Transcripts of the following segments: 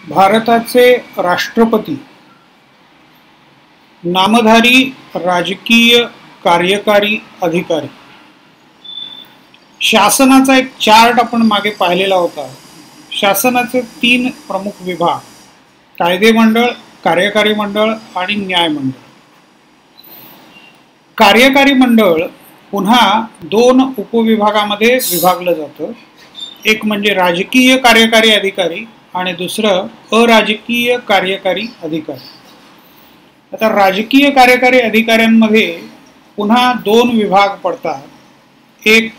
भारताचे राष्ट्रपती नामधारी राजकीय कार्यकारी अधिकारी. शासनाचा एक चार्ट आपण मागे पाहिलेला होता. शासनाचे 3 प्रमुख विभाग: कायदे मंडळ, कार्यकारी मंडळ आणि न्याय मंडळ. कार्यकारी मंडळ पुन्हा 2 उपविभागामध्ये विभागलं जातं. एक म्हणजे राजकीय कार्यकारी अधिकारी आणि दुसरं अराजकीय कार्यकारी अधिकारी. आता राजकीय कार्यकारी अधिकाऱ्यांमध्ये पुन्हा 2 विभाग पडतात. एक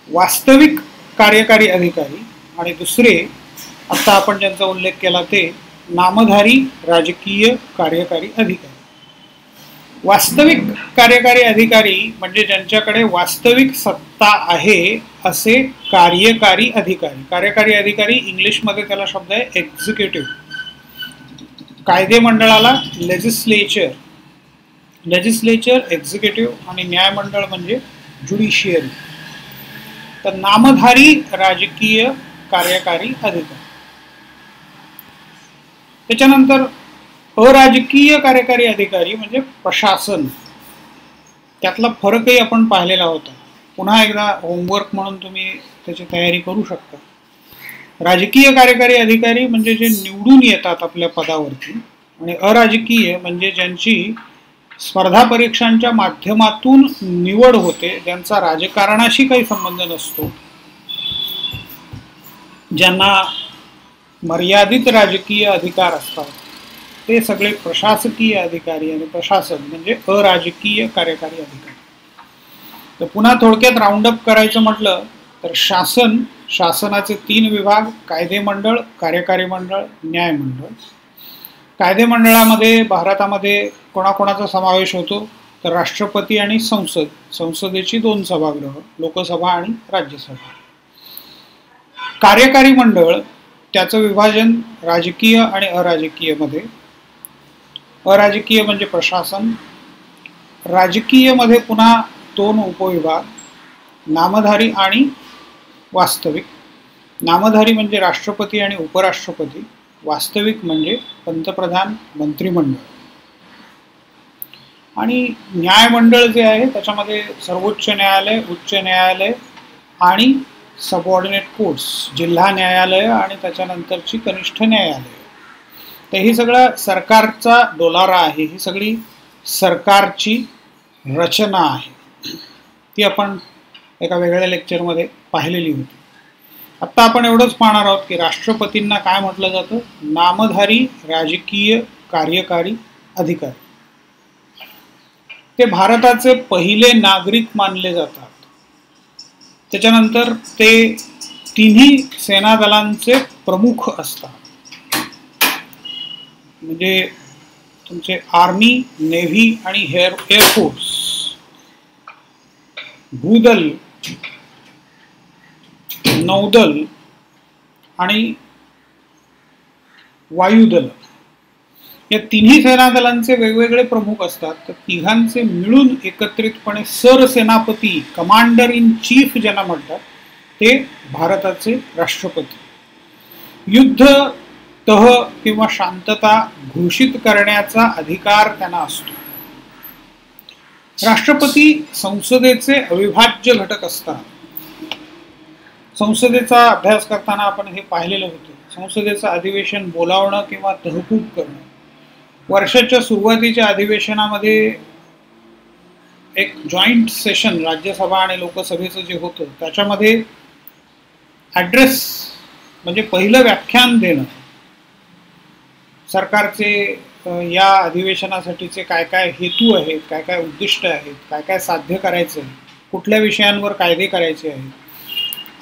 वास्तविक कार्यकारी अधिकारी आणि दुसरे आता आपण ज्यांचा उल्लेख केला ते नामधारी राजकीय कार्यकारी अधिकारी. वास्तविक कार्यकारी अधिकारी म्हणजे ज्यांच्याकडे वास्तविक सत्ता आहे असे कार्यकारी अधिकारी. कार्यकारी अधिकारी इंग्लिशमध्ये त्याला शब्द आहे एक्झिक्युटिव्ह. कायदे मंडळाला लेजिस्लेचर, एक्झिक्युटिव्ह आणि न्यायमंडळ म्हणजे ज्युडिशियरी. तर नामधारी राजकीय कार्यकारी अधिकारी. त्याच्यानंतर अराजकीय कार्यकारी अधिकारी म्हणजे प्रशासन. त्यातला फरकही आपण पाहिलेला होता. पुन्हा एकदा होमवर्क म्हणून तुम्ही त्याची तयारी करू शकता. राजकीय कार्यकारी अधिकारी म्हणजे जे निवडून येतात आपल्या पदावरती, आणि अराजकीय म्हणजे ज्यांची स्पर्धा परीक्षांच्या माध्यमातून निवड होते, ज्यांचा राजकारणाशी काही संबंध नसतो, ज्यांना मर्यादित राजकीय अधिकार असतात, ते सगळे प्रशासकीय अधिकारी आणि प्रशासन म्हणजे अराजकीय कार्यकारी अधिकारी. तर पुन्हा थोडक्यात राऊंडअप करायचं म्हटलं तर शासनाचे 3 विभाग: कायदे मंडळ, कार्यकारी मंडळ, न्याय मंडळ. कायदे मंडळामध्ये भारतामध्ये कोणाकोणाचा समावेश होतो तर राष्ट्रपती आणि संसद. संसदेची 2 सभागृह, लोकसभा आणि राज्यसभा. कार्यकारी मंडळ त्याचं विभाजन राजकीय आणि अराजकीय मध्ये. अराजकीय म्हणजे प्रशासन. राजकीय मध्ये पुन्हा 2 उपविभाग: नामधारी आणि वास्तविक. नामधारी म्हणजे राष्ट्रपती आणि उपराष्ट्रपती. वास्तविक म्हणजे पंतप्रधान, मंत्रिमंडळ. आणि न्यायमंडळ जे आहे त्याच्यामध्ये सर्वोच्च न्यायालय, उच्च न्यायालय आणि सबऑर्डिनेट कोर्ट्स, जिल्हा न्यायालय आणि त्याच्यानंतरची कनिष्ठ न्यायालय. तर ही सगळं सरकारचा डोलारा आहे. ही सगळी सरकारची रचना आहे. ती आपण एका वेगळ्या लेक्चरमध्ये पाहिलेली होती. आत्ता आपण एवढंच पाहणार आहोत की राष्ट्रपतींना काय म्हटलं जातं? नामधारी राजकीय कार्यकारी अधिकारी. ते भारताचे पहिले नागरिक मानले जातात. त्याच्यानंतर ते 3ही सेना दलांचे प्रमुख असतात. म्हणजे तुमचे आर्मी, नेव्ही आणि एअरफोर्स, भूदल, नौदल आणि वायुदल या 3ही सेना दलांचे वेगवेगळे प्रमुख असतात. तर तिघांचे मिळून एकत्रितपणे सरसेनापती, कमांडर इन चीफ ज्यांना म्हणतात, ते भारताचे राष्ट्रपती. युद्ध, तह किंवा शांतता घोषित करण्याचा अधिकार त्यांना असतो. राष्ट्रपती संसदेचे अविभाज्य घटक असतात. संसदेचा अभ्यास करताना आपण हे पाहिलेलं होतं. संसदेचं अधिवेशन बोलावणं किंवा तहकूब करणं. वर्षाच्या सुरुवातीच्या अधिवेशनामध्ये एक जॉईंट सेशन राज्यसभा आणि लोकसभेचं जे होतं त्याच्यामध्ये ॲड्रेस म्हणजे पहिलं व्याख्यान देणं, सरकारचे या अधिवेशनासाठीचे काय काय हेतू आहेत, काय काय उद्दिष्ट आहेत, काय काय साध्य करायचं आहे, कुठल्या विषयांवर कायदे करायचे आहेत,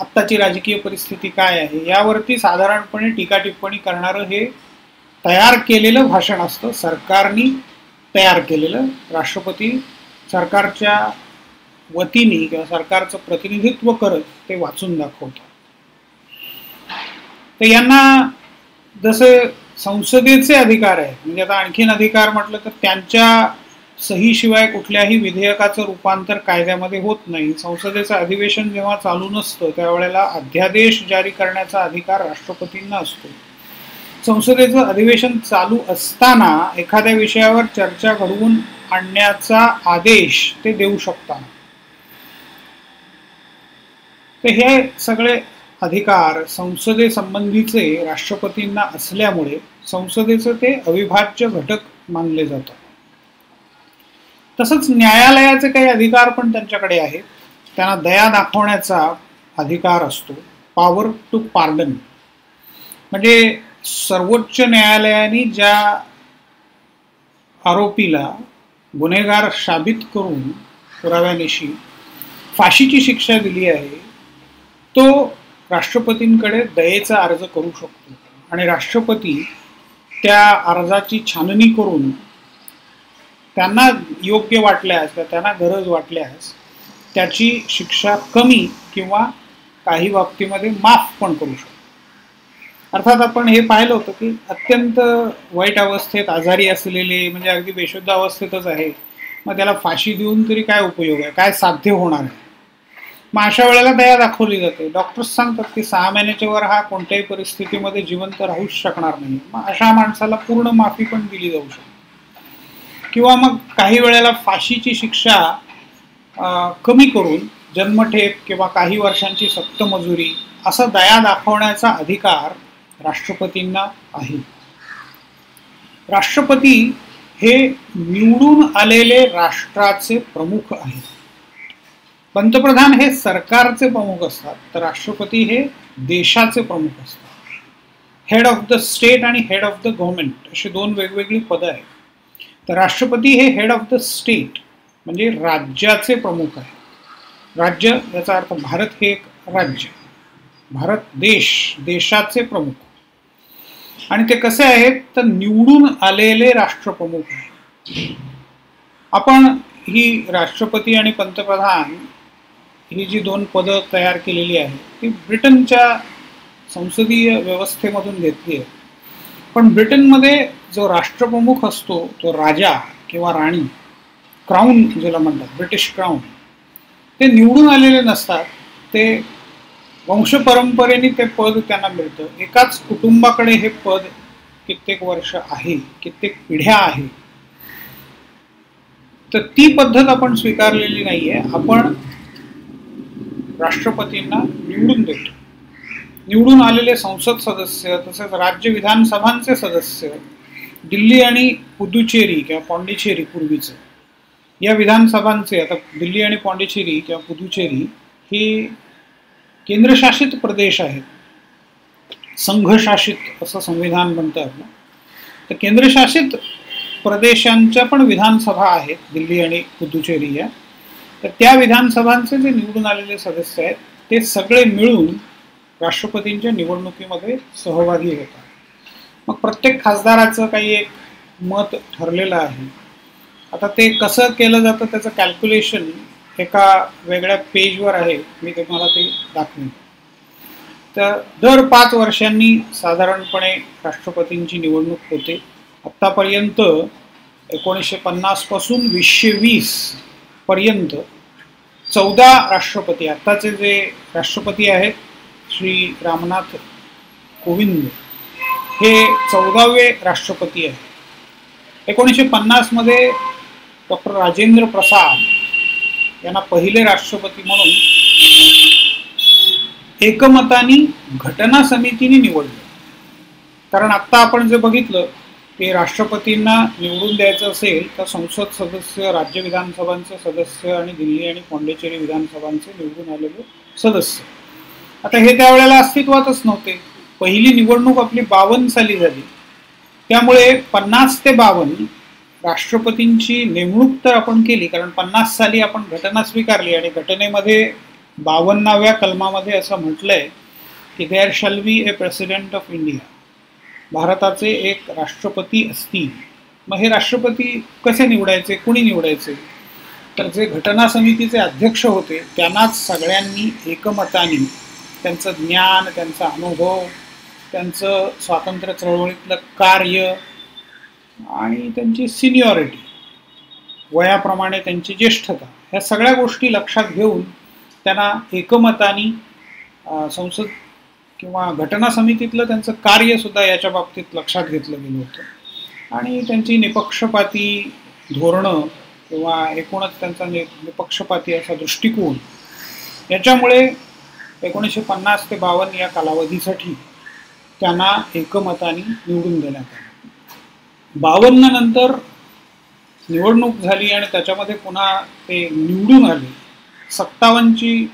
आत्ताची राजकीय परिस्थिती काय आहे, यावरती साधारणपणे टीका टिप्पणी करणारं हे तयार केलेलं भाषण असतं. सरकारने तयार केलेलं. राष्ट्रपती सरकारच्या वतीने किंवा सरकारचं प्रतिनिधित्व करत ते वाचून दाखवतात. तर यांना जसे संसदेचे अधिकार आहेत, म्हणजे आता आणखीन अधिकार म्हटलं तर त्यांच्या सहीशिवाय कुठल्याही विधेयकाचं रूपांतर कायद्यामध्ये होत नाही. संसदेचं अधिवेशन जेव्हा चालू नसतं त्यावेळेला अध्यादेश जारी करण्याचा अधिकार राष्ट्रपतींना असतो. संसदेचं अधिवेशन चालू असताना एखाद्या विषयावर चर्चा घडवून आणण्याचा आदेश ते देऊ शकतात. तर हे सगळे अधिकार संसदेसंबंधीचे राष्ट्रपतींना असल्यामुळे संसदेचं ते अविभाज्य घटक मानले जातात. तसंच न्यायालयाचे काही अधिकार पण त्यांच्याकडे आहेत. त्यांना दया दाखवण्याचा अधिकार असतो, पॉवर टू पार्डन. म्हणजे सर्वोच्च न्यायालयाने ज्या आरोपीला गुन्हेगार साबित करून पुराव्यानिशी फाशीची शिक्षा दिली आहे तो राष्ट्रपतींकडे दयेचा अर्ज करू शकतो आणि राष्ट्रपती त्या अर्जाची छाननी करून त्यांना योग्य वाटल्यास किंवा त्यांना गरज वाटल्यास त्याची शिक्षा कमी किंवा काही बाबतीमध्ये माफ पण करू शकतो. अर्थात आपण हे पाहिलं होतं की अत्यंत वाईट अवस्थेत आजारी असलेले, म्हणजे अगदी बेशुद्ध अवस्थेतच आहे, मग त्याला फाशी देऊन तरी काय उपयोग आहे, काय साध्य होणार आहे. मग अशा वेळेला दया दाखवली जाते. डॉक्टर्स सांगतात की 6 महिन्याच्या वर हा कोणत्याही परिस्थितीमध्ये जिवंत राहूच शकणार नाही, मग अशा माणसाला पूर्ण माफी पण दिली जाऊ शकते. किंवा मग काही वेळेला फाशीची शिक्षा कमी करून जन्मठेप किंवा काही वर्षांची सक्त मजुरी असा दया दाखवण्याचा अधिकार राष्ट्रपतींना आहे. राष्ट्रपती हे निवडून आलेले राष्ट्राचे प्रमुख आहेत. पंतप्रधान हे सरकारचे प्रमुख असतात, तर राष्ट्रपती हे देशाचे प्रमुख असतात. हेड ऑफ द स्टेट आणि हेड ऑफ द गव्हर्नमेंट अशी दोन वेगवेगळी पदं आहेत. तर राष्ट्रपती हे हेड ऑफ द स्टेट म्हणजे राज्याचे प्रमुख आहे. राज्य याचा अर्थ भारत हे एक राज्य, भारत देश, देशाचे प्रमुख. आणि ते कसे आहेत तर निवडून आलेले राष्ट्रप्रमुख आहेत. आपण ही राष्ट्रपती आणि पंतप्रधान ही जी दोन पदं तयार केलेली आहेत ती ब्रिटनच्या संसदीय व्यवस्थेमधून घेतली आहे. पण ब्रिटनमध्ये जो राष्ट्रप्रमुख असतो तो राजा किंवा राणी, क्राऊन ज्याला म्हणतात, ब्रिटिश क्राऊन, ते निवडून आलेले नसतात. ते वंशपरंपरेने ते पद त्यांना मिळतं. एकाच कुटुंबाकडे हे पद कित्येक वर्ष आहे, कित्येक पिढ्या आहे. तर ती पद्धत आपण स्वीकारलेली नाहीये. आपण राष्ट्रपतींना निवडून देतो. निवडून आलेले संसद सदस्य तसेच राज्य विधानसभांचे सदस्य, दिल्ली आणि पुदुचेरी किंवा पॉंडिचेरी पूर्वीचे या विधानसभांचे, आता दिल्ली आणि पॉंडिचेरी किंवा पुदुचेरी हे केंद्रशासित प्रदेश आहेत. संघशासित असं संविधान म्हणतं आपलं. तर केंद्रशासित प्रदेशांच्या पण विधानसभा आहेत दिल्ली आणि पुदुचेरी या. तर त्या विधानसभांचे जे निवडून आलेले सदस्य आहेत ते सगळे मिळून राष्ट्रपतींच्या निवडणुकीमध्ये सहभागी होतात. मग प्रत्येक खासदाराचं काही एक मत ठरलेलं आहे. आता ते कसं केलं जातं त्याचं कॅल्क्युलेशन एका वेगळ्या पेजवर आहे, मी तुम्हाला ते दाखवेन. तर दर 5 वर्षांनी साधारणपणे राष्ट्रपतींची निवडणूक होते. आत्तापर्यंत 1950 पासून 2020 पर्यंत 14 राष्ट्रपती, आत्ताचे जे राष्ट्रपती आहेत श्री रामनाथ कोविंद, हे 14वे राष्ट्रपती आहेत. 1950 मध्ये डॉक्टर राजेंद्र प्रसाद यांना पहिले राष्ट्रपती म्हणून एकमताने घटना समितीने निवडलं. कारण आत्ता आपण जे बघितलं ते राष्ट्रपतींना निवडून द्यायचं असेल तर संसद सदस्य, राज्य विधानसभांचे सदस्य आणि दिल्ली आणि पॉंडिचेरी विधानसभांचे निवडून आलेले सदस्य. आता हे त्यावेळेला अस्तित्वातच नव्हते. पहिली निवडणूक आपली 52 साली झाली. त्यामुळे 50 ते 52 राष्ट्रपतींची नेमणूक तर आपण केली, कारण 50 साली आपण घटना स्वीकारली आणि घटनेमध्ये 52व्या कलमामध्ये असं म्हटलंय की there shall be a president of India, भारताचे एक राष्ट्रपती असतील. मग हे राष्ट्रपती कसे निवडायचे, कुणी निवडायचे, तर जे घटना समितीचे अध्यक्ष होते त्यांनाच सगळ्यांनी एकमताने त्यांचं ज्ञान, त्यांचा अनुभव, त्यांचं स्वातंत्र्य चळवळीतलं कार्य आणि त्यांची सिनियॉरिटी, वयाप्रमाणे त्यांची ज्येष्ठता, ह्या सगळ्या गोष्टी लक्षात घेऊन त्यांना एकमताने संसद किंवा घटना समितीतलं त्यांचं कार्यसुद्धा याच्या बाबतीत लक्षात घेतलं गेलं होतं आणि त्यांची निपक्षपाती धोरणं किंवा एकूणच त्यांचा निपक्षपाती असा दृष्टिकोन याच्यामुळे 1950 ते 52 या कालावधीसाठी त्यांना एकमताने निवडून देण्यात आलं. 52 नंतर निवडणूक झाली आणि त्याच्यामध्ये पुन्हा ते निवडून आले. 57ची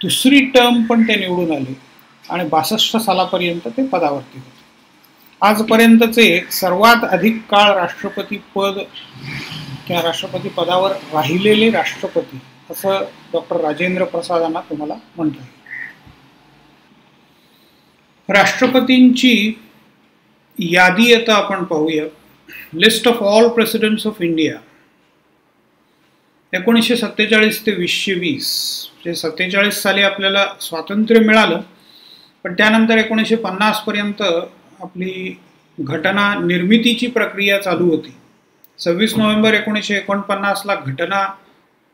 दुसरी टर्म पण ते निवडून आले आणि 62 सालापर्यंत ते पदावरती होते. आजपर्यंतचे सर्वात अधिक काळ राष्ट्रपती पद किंवा राष्ट्रपती पदावर राहिलेले राष्ट्रपती असं डॉक्टर राजेंद्र प्रसादांना तुम्हाला म्हणता येईल. राष्ट्रपतींची यादी आता आपण पाहूया. List of all presidents of India 1947 ते 2020 म्हणजे 47 साली आपल्याला स्वातंत्र्य मिळालं, पण त्यानंतर 1950 पर्यंत आपली घटना निर्मितीची प्रक्रिया चालू होती. 26 नोव्हेंबर 1949ला घटना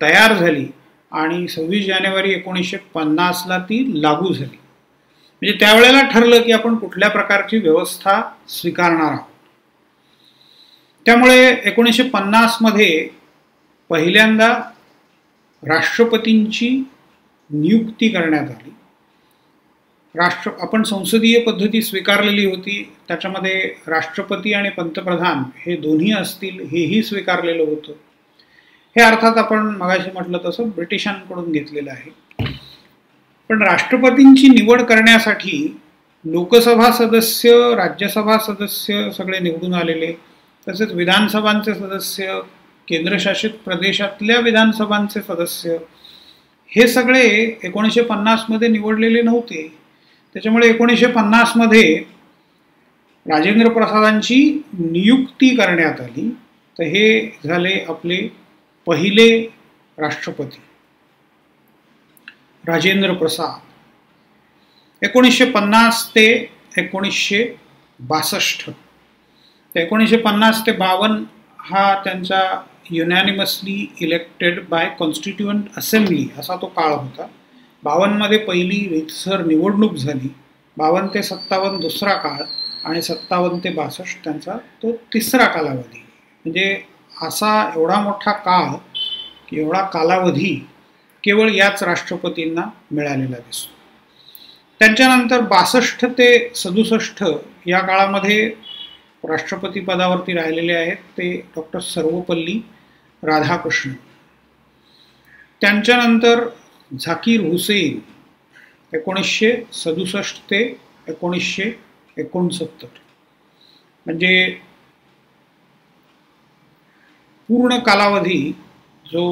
तयार झाली आणि 26 जानेवारी 1950ला ती लागू झाली. म्हणजे त्यावेळेला ठरलं की आपण कुठल्या प्रकारची व्यवस्था स्वीकारणार आहोत. त्यामुळे 1950 मध्ये पहिल्यांदा राष्ट्रपतींची नियुक्ती करण्यात आली. आपण संसदीय पद्धती स्वीकारलेली होती, त्याच्यामध्ये राष्ट्रपती आणि पंतप्रधान हे दोन्ही असतील हेही स्वीकारलेलं होतं. हे अर्थात आपण मगाशी म्हटलं तसं ब्रिटिशांकडून घेतलेलं आहे. पण राष्ट्रपतींची निवड करण्यासाठी लोकसभा सदस्य, राज्यसभा सदस्य सगळे निवडून आलेले, तसेच विधानसभांचे सदस्य, केंद्रशासित प्रदेशातल्या विधानसभांचे सदस्य हे सगळे 1950 मध्ये निवडलेले नव्हते. त्याच्यामुळे 1950 मध्ये राजेंद्र प्रसादांची नियुक्ती करण्यात आली. तर हे झाले आपले पहिले राष्ट्रपती राजेंद्र प्रसाद. 1950 ते 1962, 1950 ते 52 हा त्यांचा युनॅनिमसली इलेक्टेड बाय कॉन्स्टिट्युएंट असेंब्ली असा तो काळ होता. 52 मध्ये पहिली रीतसर निवडणूक झाली. 52 ते 57 दुसरा काळ आणि 57 ते 62 त्यांचा तो तिसरा कालावधी. म्हणजे असा एवढा मोठा काळ की एवढा कालावधी केवळ याच राष्ट्रपतींना मिळालेला दिसतो. त्यांच्यानंतर 62 ते 67 या काळामध्ये राष्ट्रपती पदावरती राहिलेले आहेत ते डॉक्टर सर्वपल्ली राधाकृष्णन. त्यांच्यानंतर झाकीर हुसेन 1967 ते 1969. म्हणजे पूर्ण कालावधी जो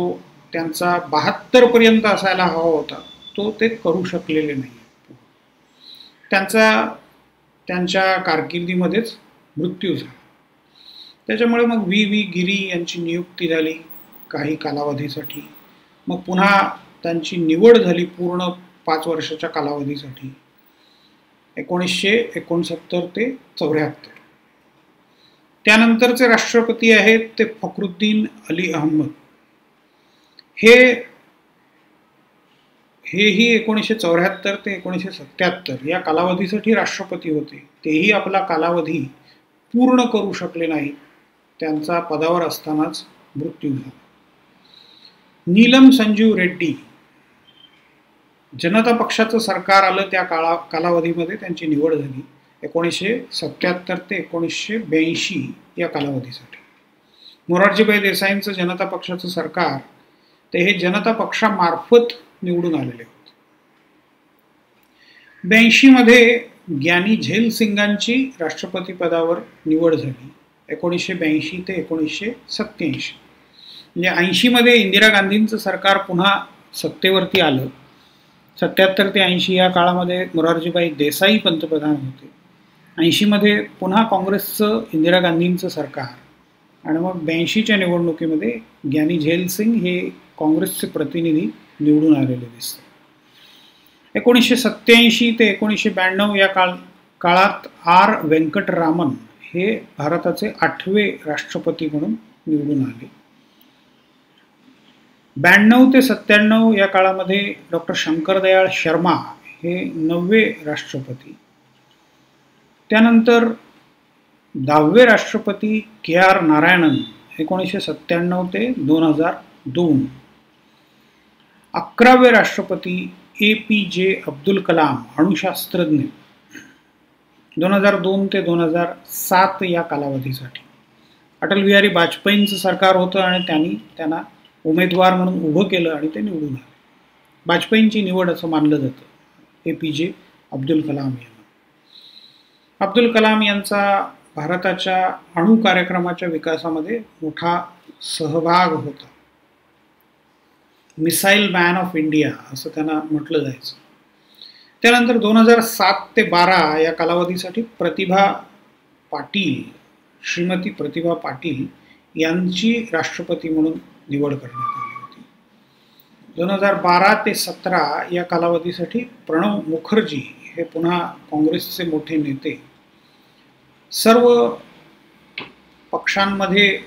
त्यांचा 72 पर्यंत असायला हवा होता तो ते करू शकलेले नाही. त्यांच्या कारकिर्दीमध्येच मृत्यू झाला. त्याच्यामुळे मग व्ही गिरी यांची नियुक्ती झाली काही कालावधीसाठी. मग पुन्हा त्यांची निवड झाली पूर्ण 5 वर्षाच्या कालावधीसाठी 1969 ते 74. त्यानंतरचे राष्ट्रपती आहेत ते फखरुद्दीन अली अहमद. हेही 1974 ते 1977 या कालावधीसाठी राष्ट्रपती होते. तेही आपला कालावधी पूर्ण करू शकले नाही. त्यांचा पदावर असतानाच मृत्यू झाला. नीलम संजीव रेड्डी, जनता पक्षाचं सरकार आलं त्या कालावधीमध्ये त्यांची निवड झाली 1977 ते 1982 या कालावधीसाठी. मोरारजीभाई देसाईंचं जनता पक्षाचं सरकार ते हे जनता पक्षामार्फत निवडून आलेले होते. 82 मध्ये ग्यानी झैल सिंगांची राष्ट्रपती पदावर निवड झाली 1982 ते 1987. म्हणजे 80 मध्ये इंदिरा गांधींचं सरकार पुन्हा सत्तेवरती आलं. 77 ते 80 या काळामध्ये मोरारजीभाई देसाई पंतप्रधान होते. 80 मध्ये पुन्हा काँग्रेसचं इंदिरा गांधींचं सरकार आणि मग 82च्या निवडणुकीमध्ये ग्यानी झैल सिंग हे काँग्रेसचे प्रतिनिधी निवडून आलेले दिसते. 1987 ते 1992 या काळात आर व्यंकटरामन हे भारताचे 8वे राष्ट्रपती म्हणून निवडून आले. 92 ते 97 या काळामध्ये डॉक्टर शंकरदयाळ शर्मा हे 9वे राष्ट्रपती. त्यानंतर 10वे राष्ट्रपती KR नारायणन 1997 ते 2002. 11वे राष्ट्रपती APJ अब्दुल कलाम अणुशास्त्रज्ञ 2002 ते 2007 या कालावधीसाठी. अटल बिहारी वाजपेयींचं सरकार होतं आणि त्यांना उमेदवार म्हणून उभं केलं आणि ते निवडून आले. वाजपेयींची निवड असं मानलं जातं APJ अब्दुल कलाम यांना. अब्दुल कलाम यांचा भारताच्या अणु कार्यक्रमाच्या विकासामध्ये मोठा सहभाग होता. मिसाईल मॅन ऑफ इंडिया असं त्यांना म्हटलं जायचं. त्यानंतर 2007 ते 12 या कालावधीसाठी श्रीमती प्रतिभा पाटील यांची राष्ट्रपती म्हणून निवड करण्यात आली होती. 2012 ते 17 या कालावधीसाठी प्रणव मुखर्जी हे पुन्हा काँग्रेसचे मोठे नेते. सर्व पक्षांमध्ये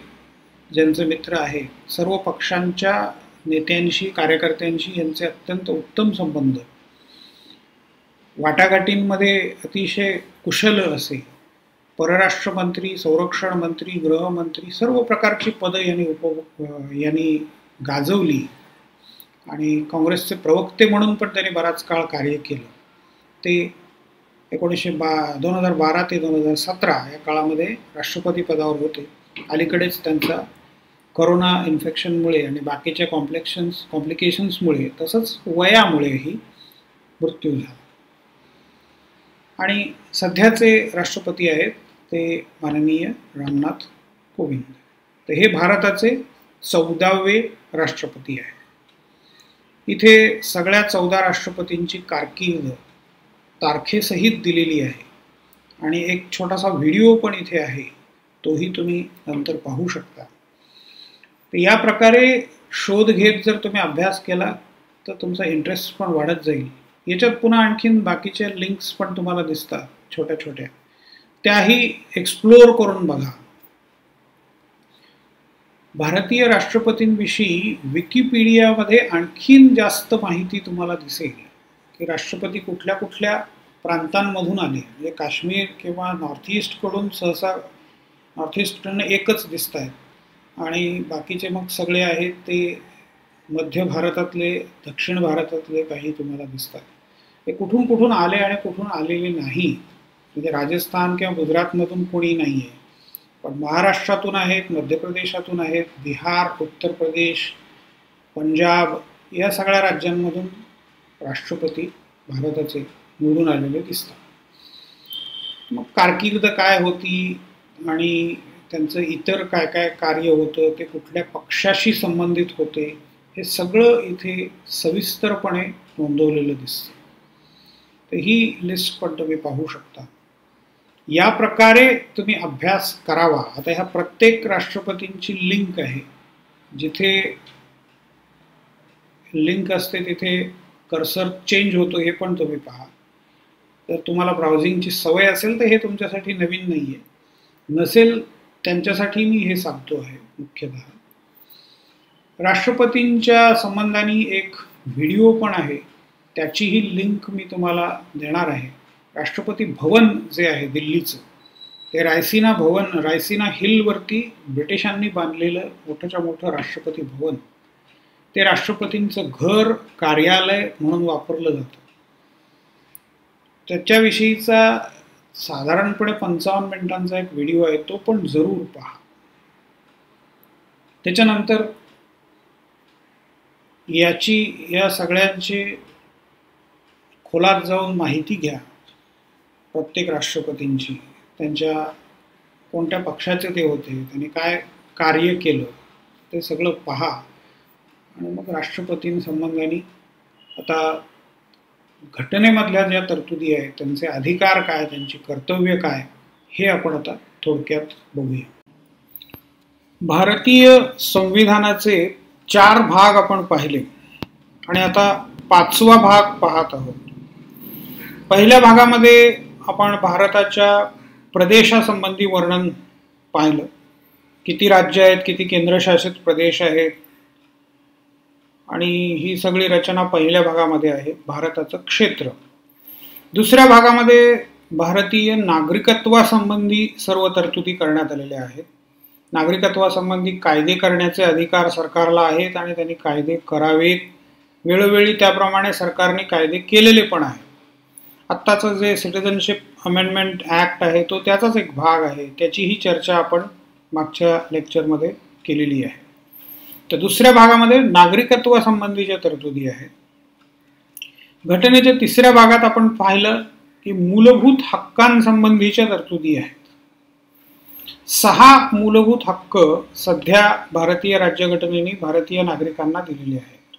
ज्यांचे मित्र आहे, सर्व पक्षांच्या नेत्यांशी, कार्यकर्त्यांशी यांचे अत्यंत उत्तम संबंध, वाटाघाटींमध्ये अतिशय कुशल असे. परराष्ट्र मंत्री, संरक्षण मंत्री, गृहमंत्री सर्व प्रकारची पदं यांनी गाजवली आणि काँग्रेसचे प्रवक्ते म्हणून पण त्यांनी बराच काळ कार्य केलं. ते 2012 ते 2017 या काळामध्ये राष्ट्रपती पदावर होते. अलीकडेच त्यांचा कोरोना इन्फेक्शनमुळे आणि बाकीच्या कॉम्प्लिकेशन्समुळे तसंच वयामुळेही मृत्यू झाला. आणि सध्याचे राष्ट्रपती आहेत ते माननीय रामनाथ कोविंद. तर हे भारताचे 14वे राष्ट्रपती आहेत. इथे सगळ्या 14 राष्ट्रपतींची कारकीर्द तारखेसहित दिलेली आहे आणि एक छोटासा व्हिडिओ पण इथे आहे, तोही तुम्ही नंतर पाहू शकता. तर या प्रकारे शोध घेत जर तुम्ही अभ्यास केला तर तुमचा इंटरेस्ट पण वाढत जाईल. याच्यात पुन्हा आणखीन बाकीच्या लिंक्स पण तुम्हाला दिसतात छोट्या छोट्या, त्याही एक्सप्लोर करून बघा. भारतीय राष्ट्रपतींविषयी विकिपीडियामध्ये आणखीन जास्त माहिती तुम्हाला दिसेल की राष्ट्रपती कुठल्या कुठल्या प्रांतांमधून आले. म्हणजे काश्मीर किंवा नॉर्थ ईस्टकडून सहसा नॉर्थ ईस्टकडनं एकच दिसत आहेत आणि बाकीचे मग सगळे आहेत ते मध्य भारतातले, दक्षिण भारतातले काही तुम्हाला दिसतात. हे कुठून कुठून आले आणि कुठून आलेले नाही. म्हणजे राजस्थान किंवा गुजरातमधून कोणी नाही आहे, पण महाराष्ट्रातून आहेत, मध्य प्रदेशातून आहेत, बिहार, उत्तर प्रदेश, पंजाब या सगळ्या राज्यांमधून राष्ट्रपती भारताचे निवडून आलेले दिसतात. मग कारकीर्द काय होती आणि त्यांचं इतर काय काय कार्य होतं, ते कुठल्या पक्षाशी संबंधित होते, हे सगळं इथे सविस्तरपणे नोंदवलेलं दिसतं. तर ही लिस्ट पण तुम्ही पाहू शकता. या प्रकारे तुम्ही अभ्यास करावा. आता ह्या प्रत्येक राष्ट्रपतींची लिंक आहे. जिथे लिंक असते तिथे कर्सर चेंज होतो हे पण तुम्ही पहा. तर तुम्हाला ब्राउझिंगची सवय असेल तर हे तुमच्यासाठी नवीन नाही आहे, नसेल त्यांच्यासाठी मी हे सांगतो आहे. मुख्यतः राष्ट्रपतींच्या संबंधाने एक व्हिडिओ पण आहे, त्याचीही लिंक मी तुम्हाला देणार आहे. राष्ट्रपती भवन जे आहे दिल्लीचं, ते रायसिना भवन, रायसिना हिलवरती ब्रिटिशांनी बांधलेलं मोठंच्या मोठं राष्ट्रपती भवन, ते राष्ट्रपतींचं घर, कार्यालय म्हणून वापरलं जातं. त्याच्याविषयीचा साधारणपणे 55 मिनिटांचा एक व्हिडिओ आहे, तो पण जरूर पहा. त्याच्यानंतर या सगळ्यांची खोलात जाऊन माहिती घ्या. प्रत्येक राष्ट्रपतींची, त्यांच्या कोणत्या पक्षाचे ते होते, त्यांनी काय कार्य केलं, ते सगळं पहा. आणि मग राष्ट्रपतींसंबंधाने आता घटनेमधल्या ज्या तरतुदी आहेत, त्यांचे अधिकार काय, त्यांची कर्तव्य काय, हे आपण आता थोडक्यात बघूया. भारतीय संविधानाचे 4 भाग आपण पाहिले आणि आता 5वा भाग पाहत आहोत. पहिल्या भागामध्ये आपण भारताच्या प्रदेशासंबंधी वर्णन पाहिलं. किती राज्य आहेत, किती केंद्रशासित प्रदेश आहेत, आणि ही सगळी रचना पहिल्या भागामध्ये आहे. भारताचं क्षेत्र दुसऱ्या भागामध्ये भारतीय नागरिकत्वासंबंधी सर्व तरतुदी करण्यात आलेल्या आहेत. नागरिकत्वासंबंधी कायदे करण्याचे अधिकार सरकारला आहेत आणि त्यांनी कायदे करावेत. वेळोवेळी त्याप्रमाणे सरकारने कायदे केलेले पण आहेत. आत्ताचं जे सिटिझनशिप अमेंडमेंट ॲक्ट आहे तो त्याचाच एक भाग आहे. त्याचीही चर्चा आपण मागच्या लेक्चरमध्ये केलेली आहे. तर दुसऱ्या भागामध्ये नागरिकत्वासंबंधीच्या तरतुदी आहेत. घटनेच्या तिसऱ्या भागात आपण पाहिलं की मूलभूत हक्कांसंबंधीच्या तरतुदी आहेत. 6 मूलभूत हक्क सध्या भारतीय राज्यघटनेने भारतीय नागरिकांना दिलेले आहेत.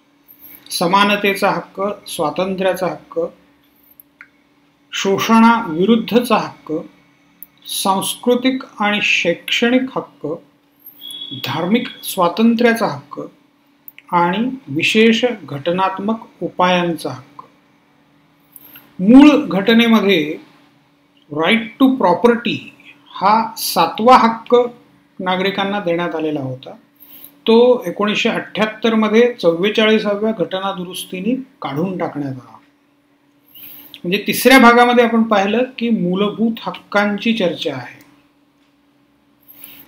समानतेचा हक्क, स्वातंत्र्याचा हक्क, शोषणाविरुद्धचा हक्क, सांस्कृतिक आणि शैक्षणिक हक्क, धार्मिक स्वातंत्र्याचा हक्क आणि विशेष घटनात्मक उपायांचा हक्क. मूळ घटनेमध्ये राईट टू प्रॉपर्टी हा 7वा हक्क नागरिकांना देण्यात आलेला होता. तो 1978 मध्ये 44व्या घटना दुरुस्तीने काढून टाकण्यात आला. म्हणजे तिसऱ्या भागामध्ये आपण पाहिलं की मूलभूत हक्कांची चर्चा आहे.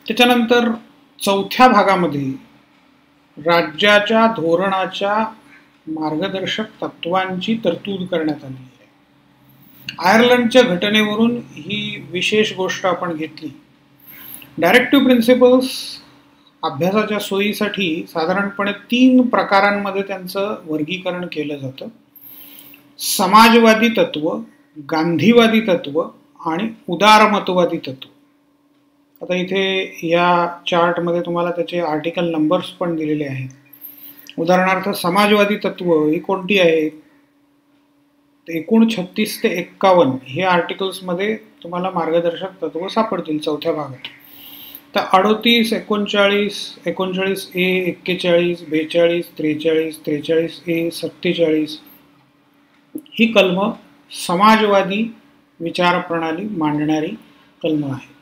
त्याच्यानंतर चौथ्या भागामध्ये राज्याच्या धोरणाच्या मार्गदर्शक तत्वांची तरतूद करण्यात आली आहे. आयर्लंडच्या घटनेवरून ही विशेष गोष्ट आपण घेतली. डायरेक्टिव्ह प्रिन्सिपल्स अभ्यासाच्या सोयीसाठी साधारणपणे 3 प्रकारांमध्ये त्यांचं वर्गीकरण केलं जातं. समाजवादी तत्व, गांधीवादी तत्व आणि उदारमतवादी तत्व. आता इथे या चार्टमध्ये तुम्हाला त्याचे आर्टिकल नंबर्स पण दिलेले आहेत. उदाहरणार्थ समाजवादी तत्व ही कोणती आहेत? एकूण 36 ते 51 हे आर्टिकल्समध्ये तुम्हाला मार्गदर्शक तत्व सापडतील चौथ्या भागात. तर 38, 39, 39 ए, 41, 42, 43, 43 ए, 47 ही कलमं समाजवादी विचारप्रणाली मांडणारी कलमं आहेत.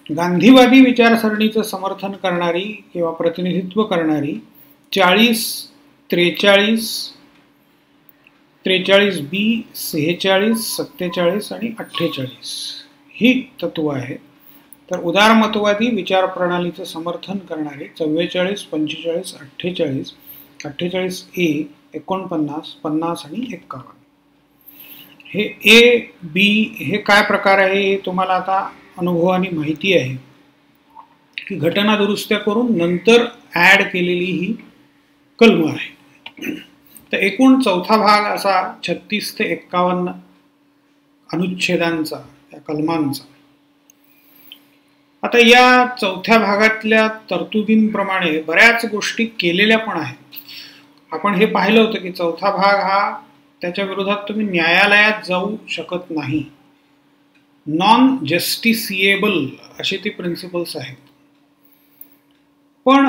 गांधीवादी विचारसरणीचं समर्थन करणारी किंवा प्रतिनिधित्व करणारी 40, 43, 43 बी, 46, 47 आणि 48 ही तत्व आहेत. तर उदारमतवादी विचारप्रणालीचं समर्थन करणारी 44, 45, 48, 48 ए, 49, 50 आणि 51. हे ए, बी हे काय प्रकार आहे हे तुम्हाला आता अनुभवाने माहिती आहे की घटना दुरुस्त्या करून नंतर ॲड केलेली ही कलम आहे. तर एकूण चौथा भाग असा 36 ते 51 अनुच्छेदांचा, या कलमांचा. आता या चौथ्या भागातल्या तरतुदींप्रमाणे बऱ्याच गोष्टी केलेल्या पण आहेत. आपण हे पाहिलं होतं की चौथा भाग हा त्याच्या विरोधात तुम्ही न्यायालयात जाऊ शकत नाही. नॉन जस्टिसिएबल अशी ती प्रिन्सिपल्स आहेत. पण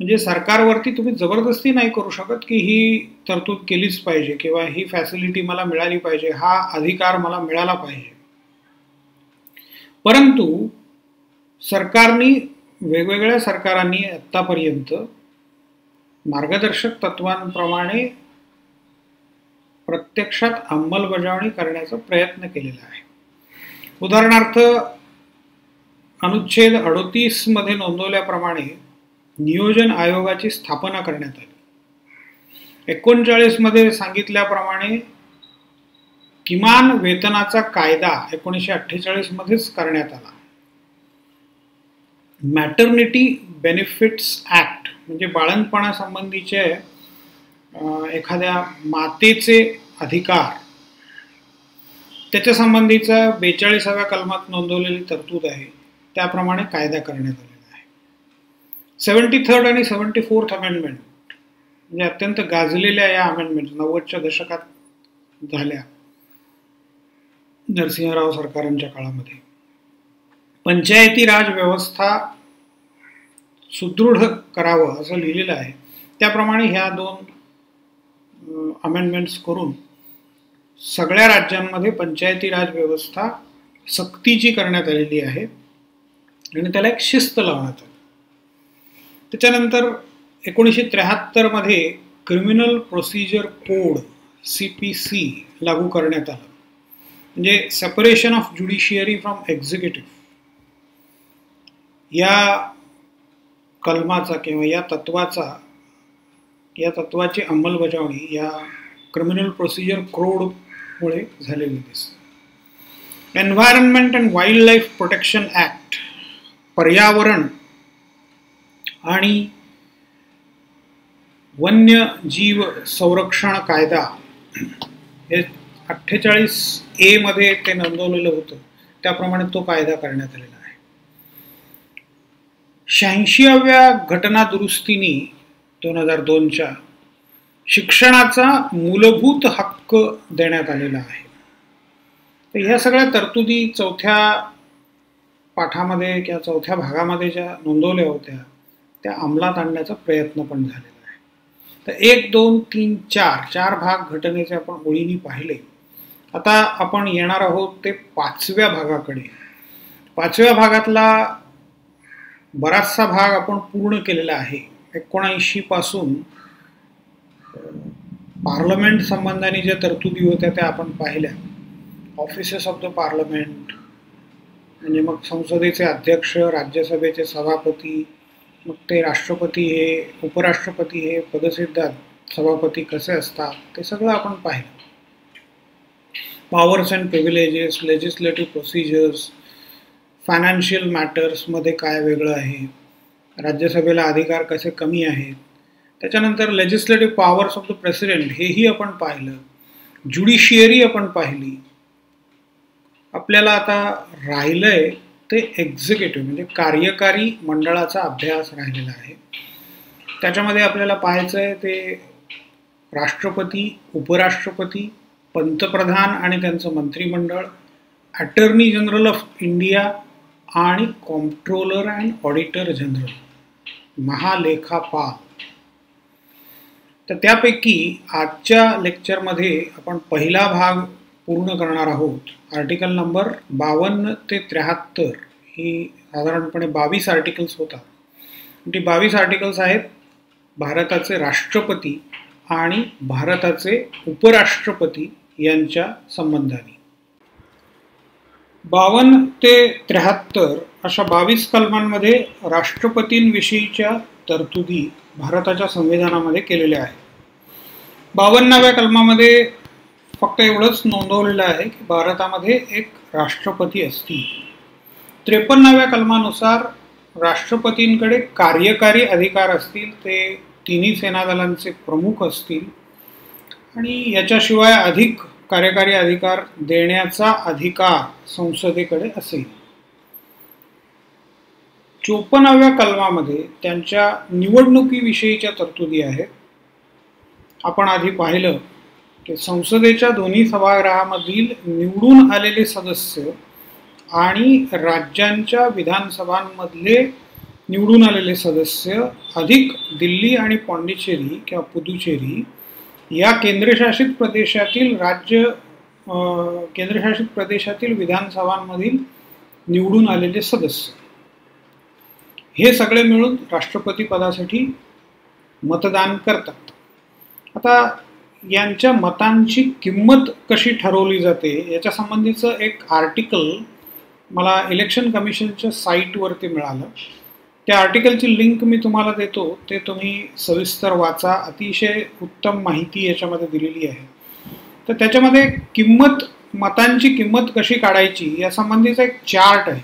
म्हणजे सरकारवरती तुम्ही जबरदस्ती नाही करू शकत की ही तरतूद केलीच पाहिजे किंवा ही फॅसिलिटी मला मिळाली पाहिजे, हा अधिकार मला मिळाला पाहिजे. परंतु वेगवेगळ्या सरकारांनी आत्तापर्यंत मार्गदर्शक तत्वांप्रमाणे प्रत्यक्षात अंमलबजावणी करण्याचा प्रयत्न केलेला आहे. उदाहरणार्थ अनुच्छेद 38 मध्ये नोंदवल्याप्रमाणे नियोजन आयोगाची स्थापना करण्यात आली. 39 मध्ये सांगितल्याप्रमाणे किमान वेतनाचा कायदा 1948 मध्येच करण्यात आला. मॅटर्निटी बेनिफिट्स ॲक्ट म्हणजे बाळंतपणासंबंधीचे एखाद्या मातेचे अधिकार त्याच्या संबंधीचा 42व्या कलमात नोंदवलेली तरतूद आहे, त्याप्रमाणे कायदा करण्यात आलेला आहे. 73rd आणि 74th अमेंडमेंट म्हणजे अत्यंत गाजलेल्या या अमेंडमेंट 90च्या दशकात झाल्या नरसिंहराव सरकारांच्या काळामध्ये. पंचायती राज व्यवस्था सुदृढ करावं असं लिहिलेलं आहे. त्याप्रमाणे ह्या 2 अमेंडमेंट्स करून सगळ्या राज्यांमध्ये पंचायती राज व्यवस्था सक्तीची करण्यात आलेली आहे आणि त्याला एक शिस्त लावण्यात आली. त्याच्यानंतर 1973 मध्ये क्रिमिनल प्रोसिजर कोड CPC लागू करण्यात आलं. म्हणजे separation of judiciary from executive या कलमाचा किंवा या तत्वाची अंमलबजावणी या क्रिमिनल प्रोसिजर कोडमुळे झालेली दिसते. Environment and wild life protection act, पर्यावरण आणि वन्यजीव संरक्षण कायदा हे 48A मध्ये ते नोंदवलेलं होतं, त्याप्रमाणे तो कायदा करण्यात आलेला आहे. 86व्या घटना दुरुस्तीनी 2002च्या शिक्षणाचा मूलभूत हक्क देण्यात आलेला आहे. तर ह्या सगळ्या तरतुदी चौथ्या पाठामध्ये किंवा चौथ्या भागामध्ये ज्या नोंदवल्या होत्या त्या अंमलात आणण्याचा प्रयत्न पण झालेला आहे. तर 1, 2, 3, 4 भाग घटनेचे आपण ओळीने पाहिले. आता आपण येणार आहोत ते 5व्या भागाकडे. 5व्या भागातला बराचसा भाग आपण पूर्ण केलेला आहे. 79 पासून पार्लमेंट संबंधाने ज्या तरतुदी होत्या त्या आपण पाहिल्या. ऑफिसेस ऑफ द पार्लमेंट म्हणजे मग संसदेचे अध्यक्ष, राज्यसभेचे सभापती, मग ते राष्ट्रपती हे, उपराष्ट्रपती हे, पदसिद्ध सभापती कसे असतात ते सगळं आपण पाहिलं. Powers and privileges, legislative procedures, financial मॅटर्समध्ये काय वेगळं आहे, राज्यसभेला अधिकार कसे कमी आहेत, त्याच्यानंतर legislative powers of the president हेही आपण पाहिलं, ज्युडिशियरी आपण पाहिली. आपल्याला आता राहिलंय ते एक्झिक्युटिव्ह म्हणजे कार्यकारी मंडळाचा अभ्यास राहिलेला आहे. त्याच्यामध्ये आपल्याला पाहायचं आहे ते राष्ट्रपती, उपराष्ट्रपती, पंतप्रधान आणि त्यांचं मंत्रिमंडळ, अटर्नी जनरल ऑफ इंडिया आणि कॉम्प्ट्रोलर अँड ऑडिटर जनरल, महालेखापाल. तर त्यापैकी आजच्या लेक्चरमध्ये आपण पहिला भाग पूर्ण करणार आहोत. आर्टिकल नंबर 52 ते 73 ही साधारणपणे 22 आर्टिकल्स होतात. ती 22 आर्टिकल्स आहेत भारताचे राष्ट्रपती आणि भारताचे उपराष्ट्रपती यांच्या संबंधाने. 52 ते 73 अशा 22 कलमांमध्ये राष्ट्रपतींविषयीच्या तरतुदी भारताच्या संविधानामध्ये केलेल्या आहेत. 52व्या कलमामध्ये फक्त एवढंच नोंदवलेलं आहे की भारतामध्ये एक राष्ट्रपती असतील. 53व्या कलमानुसार राष्ट्रपतींकडे कार्यकारी अधिकार असतील, ते तिन्ही सेनादलांचे प्रमुख असतील आणि याच्याशिवाय अधिक कार्यकारी अधिकार देण्याचा अधिकार संसदेकडे असेल. 54व्या कलमामध्ये त्यांच्या निवडणुकीविषयीच्या तरतुदी आहेत. आपण आधी पाहिलं की संसदेच्या दोन्ही सभागृहामधील निवडून आलेले सदस्य आणि राज्यांच्या विधानसभांमधले निवडून आलेले सदस्य अधिक दिल्ली आणि पॉंडिचेरी किंवा पुदुचेरी या केंद्रशासित प्रदेशातील विधानसभांमधील निवडून आलेले सदस्य हे सगळे मिळून राष्ट्रपती पदासाठी मतदान करतात. आता यांच्या मतांची किंमत कशी ठरवली जाते याच्या संबंधीचं एक आर्टिकल मला इलेक्शन कमिशनच्या साईटवरती मिळालं. त्या आर्टिकलची लिंक मी तुम्हाला देतो, ते तुम्ही सविस्तर वाचा. अतिशय उत्तम माहिती याच्यामध्ये दिलेली आहे. तर त्याच्यामध्ये मतांची किंमत कशी काढायची या संबंधीचा एक चार्ट आहे.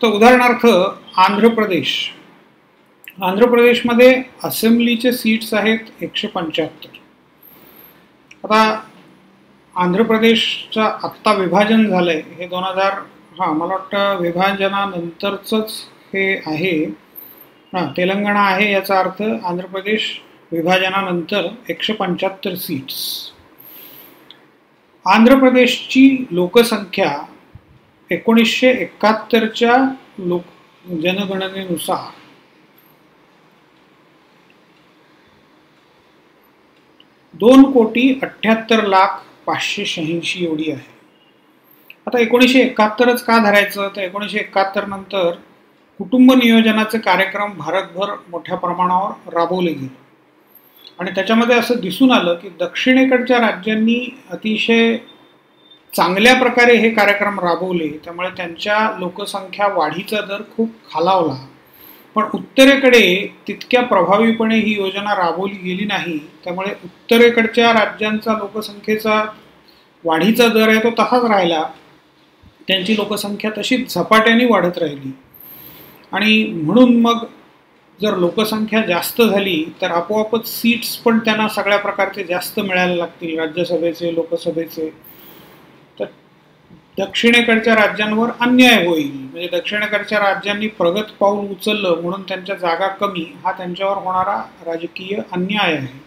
तर उदाहरणार्थ आंध्र प्रदेशमध्ये असेंब्लीचे सीट्स आहेत 175. आता आंध्र प्रदेशचं आत्ता विभाजन झालंय हे 2000 मला वाटतं विभाजनानंतरच हे आहे. तेलंगणा आहे, याचा अर्थ आंध्र प्रदेश विभाजनानंतर 175 सीट्स. आंध्र प्रदेशची लोकसंख्या 1971च्या जनगणनेनुसार 2,78,0586,000 एवढी आहे. आता 1971च का धरायचं, तर 1971 नंतर कुटुंब नियोजनाचे कार्यक्रम भारतभर मोठ्या प्रमाणावर राबवले गेले आणि त्याच्यामध्ये असं दिसून आलं की दक्षिणेकडच्या राज्यांनी अतिशय चांगल्या प्रकारे हे कार्यक्रम राबवले, त्यामुळे त्यांच्या लोकसंख्या वाढीचा दर खूप खालावला. पण उत्तरेकडे तितक्या प्रभावीपणे ही योजना राबवली गेली नाही, त्यामुळे उत्तरेकडच्या राज्यांचा लोकसंख्येचा वाढीचा दर आहे तो तसाच राहिला. त्यांची लोकसंख्या तशीच झपाट्याने वाढत राहिली. आणि म्हणून मग जर लोकसंख्या जास्त झाली तर आपोआपच सीट्स पण त्यांना सगळ्या प्रकारचे जास्त मिळायला लागतील, राज्यसभेचे, लोकसभेचे. तर दक्षिणेकडच्या राज्यांवर अन्याय होईल. म्हणजे दक्षिणेकडच्या राज्यांनी प्रगत पाऊल उचललं म्हणून त्यांच्या जागा कमी, हा त्यांच्यावर होणारा राजकीय अन्याय आहे.